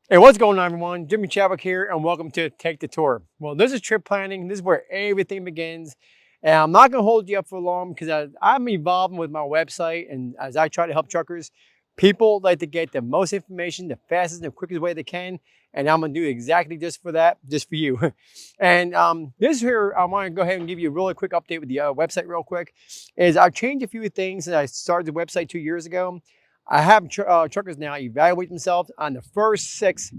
Hey, what's going on, everyone? Jimmy Chadwick here, and welcome to Take the Tour. Well, this is trip planning. This is where everything begins. And I'm not going to hold you up for long because I'm evolving with my website. And as I try to help truckers, people like to get the most information the fastest and the quickest way they can. And I'm going to do exactly just for that, just for you. And this here, I want to go ahead and give you a really quick update with the website real quick. Is I've changed a few things since I started the website 2 years ago. I have truckers now evaluate themselves on the first 6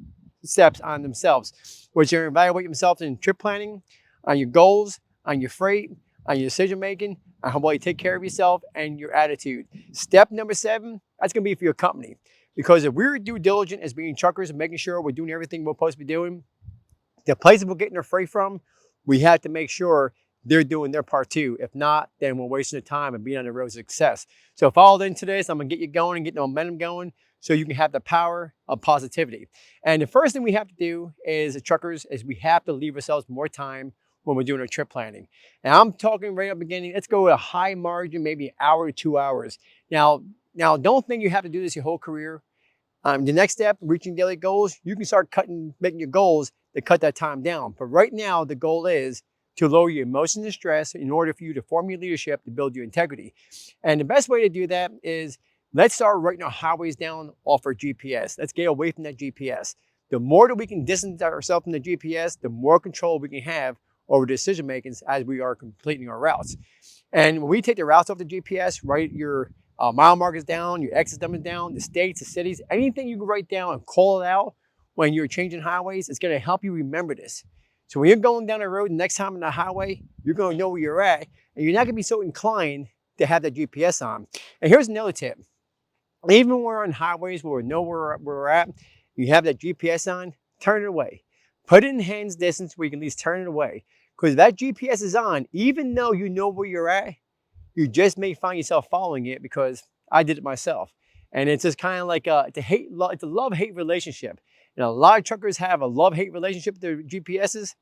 steps on themselves, which are evaluate themselves in trip planning, on your goals, on your freight, on your decision making, on how well you take care of yourself, and your attitude. Step number 7, that's going to be for your company. Because if we're due diligent as being truckers and making sure we're doing everything we're supposed to be doing, the places we're getting their freight from, we have to make sure they're doing their part too. If not, then we're wasting the time and being on the road to success. So follow into this. I'm gonna get you going and get the momentum going so you can have the power of positivity. And the first thing we have to do as truckers is we have to leave ourselves more time when we're doing our trip planning. And I'm talking right at the beginning, let's go with a high margin, maybe an hour to 2 hours. Now don't think you have to do this your whole career. The next step, reaching daily goals, you can start making your goals to cut that time down. But right now, the goal is to lower your emotions and stress in order for you to form your leadership to build your integrity. And the best way to do that is let's start writing our highways down off our GPS. Let's get away from that GPS. The more that we can distance ourselves from the GPS, the more control we can have over decision making as we are completing our routes. And when we take the routes off the GPS, write your mile markers down, your exit numbers down, the states, the cities, anything you can write down and call it out when you're changing highways, it's going to help you remember this. So when you're going down the road the next time on the highway, you're going to know where you're at, and you're not going to be so inclined to have that GPS on. And here's another tip. Even when we're on highways where we know where we're at, you have that GPS on, turn it away. Put it in hands distance where you can at least turn it away. Because if that GPS is on, even though you know where you're at, you just may find yourself following it because I did it myself. And it's just kind of like it's a love-hate relationship. And a lot of truckers have a love-hate relationship with their GPSs.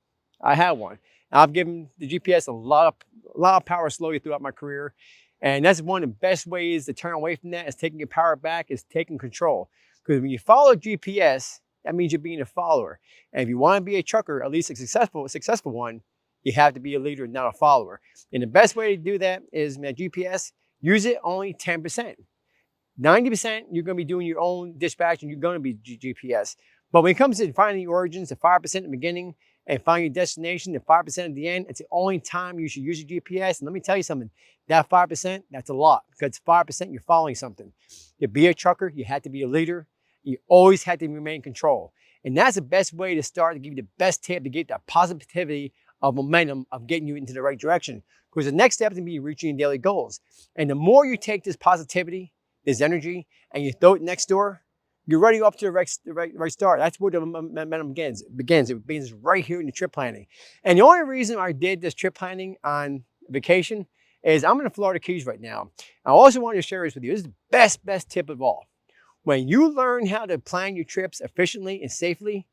I have one. I've given the GPS a lot of power slowly throughout my career. And that's one of the best ways to turn away from that is taking your power back, is taking control. Because when you follow GPS, that means you're being a follower. And if you want to be a trucker, at least a successful one, you have to be a leader, not a follower. And the best way to do that is, man, GPS, use it only 10%. 90%, you're going to be doing your own dispatch and you're going to be GPS. But when it comes to finding your origins, the 5% at the beginning and finding your destination, the 5% at the end, it's the only time you should use your GPS. And let me tell you something, that 5%, that's a lot because 5% you're following something. To be a trucker, you had to be a leader. You always had to remain in control. And that's the best way to start to give you the best tip to get that positivity of momentum of getting you into the right direction. Because the next step is going to be reaching your daily goals. And the more you take this positivity, this energy, and you throw it next door, you're already up to the right start. That's where the momentum begins. It begins right here in the trip planning. And the only reason I did this trip planning on vacation is I'm in the Florida Keys right now. I also wanted to share this with you. This is the best tip of all. When you learn how to plan your trips efficiently and safely,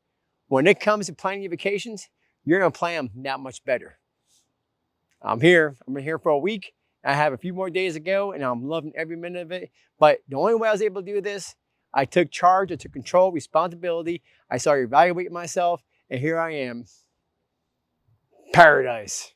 when it comes to planning your vacations, you're going to plan them that much better. I'm here for a week. I have a few more days to go and I'm loving every minute of it. But the only way I was able to do this, I took charge, I took control, responsibility. I started evaluating myself, and here I am. Paradise.